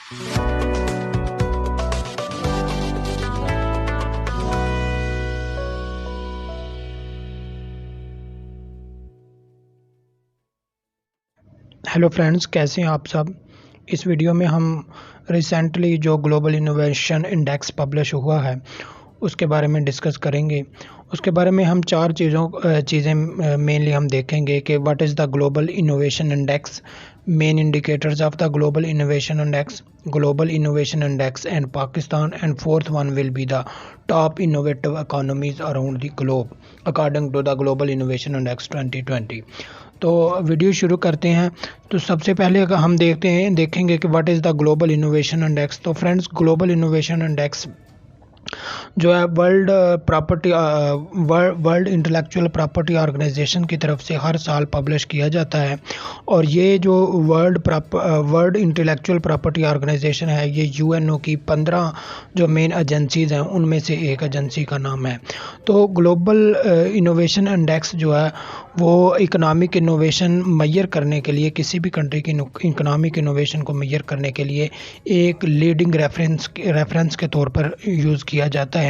Hello friends, कैसे हैं आप सब। इस वीडियो में हम रिसेंटली जो ग्लोबल इनोवेशन इंडेक्स पब्लिश हुआ है उसके बारे में डिस्कस करेंगे। उसके बारे में हम चार चीज़ें मेनली हम देखेंगे कि what is the global innovation index, main indicators of the global innovation index and Pakistan, and fourth one will be the top innovative economies around the globe according to the global innovation index 2020। तो video शुरू करते हैं। तो सबसे पहले अगर हम देखेंगे कि what is the global innovation index. तो फ्रेंड्स, ग्लोबल इनोवेशन इंडेक्स जो है वर्ल्ड इंटेलेक्चुअल प्रॉपर्टी ऑर्गेनाइजेशन की तरफ से हर साल पब्लिश किया जाता है। और ये जो वर्ल्ड इंटेलेक्चुअल प्रॉपर्टी ऑर्गेनाइजेशन है, ये यूएनओ की 15 जो मेन एजेंसीज़ हैं उनमें से एक एजेंसी का नाम है। तो ग्लोबल इनोवेशन इंडेक्स जो है वो इकोनॉमिक इनोवेशन मैयर करने के लिए, किसी भी कंट्री की इकोनॉमिक इनोवेशन को मैयर करने के लिए एक लीडिंग रेफरेंस के तौर पर यूज़ किया जाता है।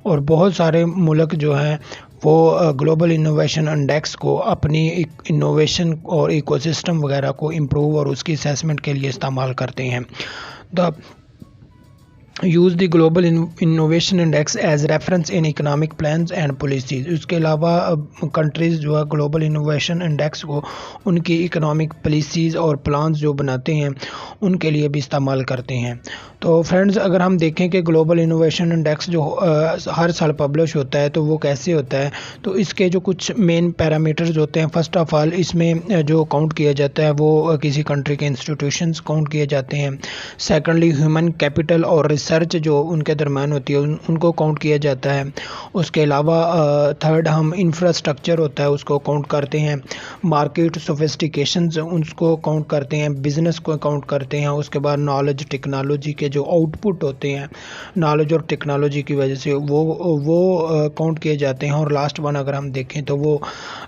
और बहुत सारे मुल्क जो हैं वो ग्लोबल इनोवेशन इंडेक्स को अपनी इनोवेशन और इकोसिस्टम वगैरह को इम्प्रूव और उसकी असेसमेंट के लिए इस्तेमाल करते हैं। The use the global innovation index as reference in economic plans and policies. उसके अलावा कंट्रीज़ जो है ग्लोबल इनोवेशन इंडेक्स को उनकी इकोनॉमिक पॉलिसीज़ और प्लान्स जो बनाते हैं उनके लिए भी इस्तेमाल करते हैं। तो फ्रेंड्स, अगर हम देखें कि ग्लोबल इनोवेशन इंडेक्स जो हर साल पब्लिश होता है तो वो कैसे होता है, तो इसके जो कुछ मेन पैरामीटर्स होते हैं, फर्स्ट ऑफ ऑल इसमें जो काउंट किया जाता है वो किसी कंट्री के इंस्टीट्यूशंस काउंट किए जाते हैं। सेकेंडली, ह्यूमन कैपिटल और रिसर्च जो उनके दरम्यान होती है उनको काउंट किया जाता है। उसके अलावा थर्ड, हम इंफ्रास्ट्रक्चर होता है उसको काउंट करते हैं। मार्केट सोफिस्टिकेशंस उसको काउंट करते हैं। बिजनेस को काउंट करते हैं। उसके बाद नॉलेज टेक्नोलॉजी के जो आउटपुट होते हैं नॉलेज और टेक्नोलॉजी की वजह से वो काउंट किए जाते हैं। और लास्ट वन अगर हम देखें तो वो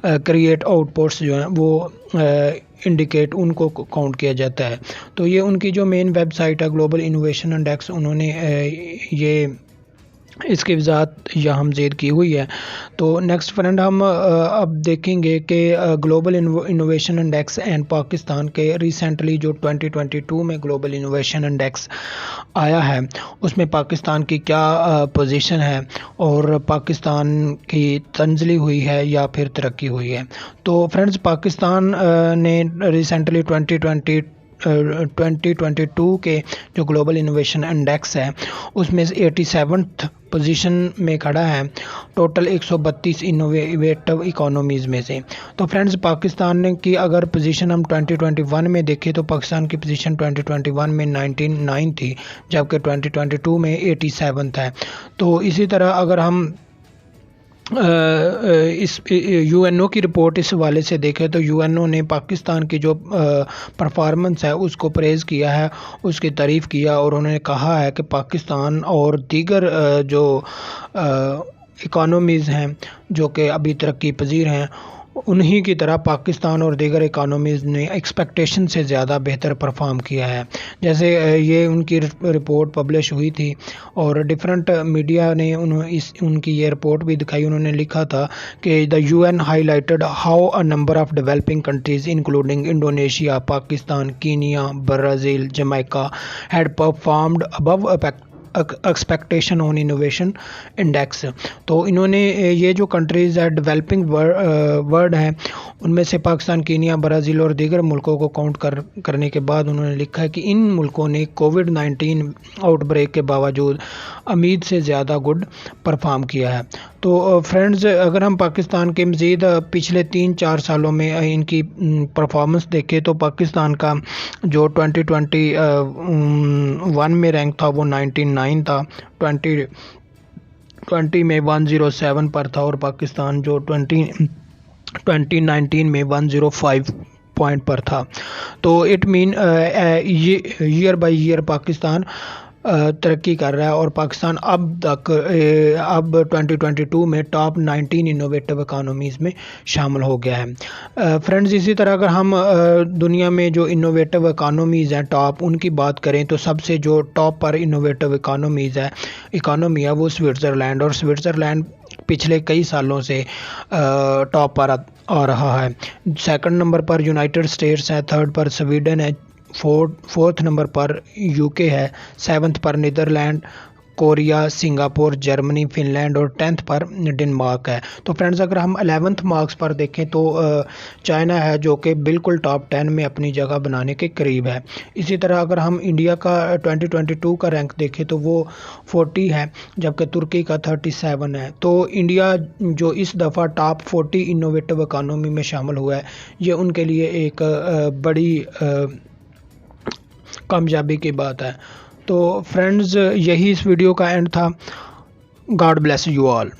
क्रिएट आउटपुट्स जो हैं वो इंडिकेट उनको काउंट किया जाता है। तो ये उनकी जो मेन वेबसाइट है ग्लोबल इनोवेशन इंडेक्स, उन्होंने ये इसकी वजाहत यहाँ हमज़ेद की हुई है। तो नेक्स्ट फ्रेंड, हम अब देखेंगे कि global innovation index and Pakistan के रिसेंटली जो 2022 में ग्लोबल इनोवेशन इंडेक्स आया है उसमें पाकिस्तान की क्या पोजीशन है और पाकिस्तान की तंजली हुई है या फिर तरक्की हुई है। तो फ्रेंड्स, पाकिस्तान ने रिसेंटली 2022 के जो ग्लोबल इनोवेशन इंडेक्स है उसमें 87th पोजीशन में खड़ा है टोटल 132 इनोवेटिव इकोनॉमीज़ में से। तो फ्रेंड्स, पाकिस्तान की अगर पोजीशन हम 2021 में देखें तो पाकिस्तान की पोजीशन 2021 में 99 थी, जबकि 2022 में 87th है। तो इसी तरह अगर हम इस यूएनओ की रिपोर्ट इस हवाले से देखें तो यूएनओ ने पाकिस्तान की जो परफॉर्मेंस है उसको प्रेज़ किया है, उसकी तारीफ़ किया और उन्होंने कहा है कि पाकिस्तान और दीगर जो इकोनॉमीज़ हैं जो कि अभी तरक्की पजीर हैं उन्हीं की तरह पाकिस्तान और दीगर इकोनॉमीज़ ने एक्सपेक्टेशन से ज़्यादा बेहतर परफॉर्म किया है। जैसे ये उनकी रिपोर्ट पब्लिश हुई थी और डिफरेंट मीडिया ने उनकी ये रिपोर्ट भी दिखाई। उन्होंने लिखा था कि the UN highlighted how a number of developing countries including Indonesia, Pakistan, Kenya, Brazil, Jamaica had performed above expectation on innovation index. तो इन्होंने ये जो कंट्रीज़ है डेवलपिंग वर्ल्ड है उनमें से पाकिस्तान, कीनिया, ब्राज़ील और दीगर मुल्कों को काउंट करने के बाद उन्होंने लिखा है कि इन मुल्कों ने कोविड-19 आउटब्रेक के बावजूद उम्मीद से ज़्यादा गुड परफॉर्म किया है। तो फ्रेंड्स, अगर हम पाकिस्तान के मज़ीद पिछले 3-4 सालों में इनकी परफॉर्मेंस देखें तो पाकिस्तान का जो 2021 में रैंक था वो 99 था, 2020 में 107 पर था और पाकिस्तान जो 2019 में 105 पॉइंट पर था। तो it mean year by year Pakistan तरक्की कर रहा है और पाकिस्तान अब 2022 में टॉप 19 इनोवेटिव इकानमीज़ में शामिल हो गया है। फ्रेंड्स, इसी तरह अगर हम दुनिया में जो इनोवेटिव इकानमीज़ हैं टॉप, उनकी बात करें तो सबसे जो टॉप पर इनोवेटिव इकानमी है वो स्विट्ज़रलैंड, और स्विट्ज़रलैंड पिछले कई सालों से टॉप पर आ रहा है। सेकंड नंबर पर यूनाइटेड स्टेट्स है, थर्ड पर स्वीडन है, फोर्थ नंबर पर यूके है, सेवन्थ पर Netherland, Korea, Singapore, Germany, Finland और 10th पर डेनमार्क है। तो फ्रेंड्स, अगर हम 11th मार्क्स पर देखें तो चाइना है जो कि बिल्कुल टॉप 10 में अपनी जगह बनाने के करीब है। इसी तरह अगर हम इंडिया का 2022 का रैंक देखें तो वो 40 है, जबकि तुर्की का 37 है। तो इंडिया जो इस दफ़ा टॉप 40 इनोवेटिव इकानमी में शामिल हुआ है, ये उनके लिए एक बड़ी कामयाबी की बात है। तो फ्रेंड्स, यही इस वीडियो का एंड था। God bless you all.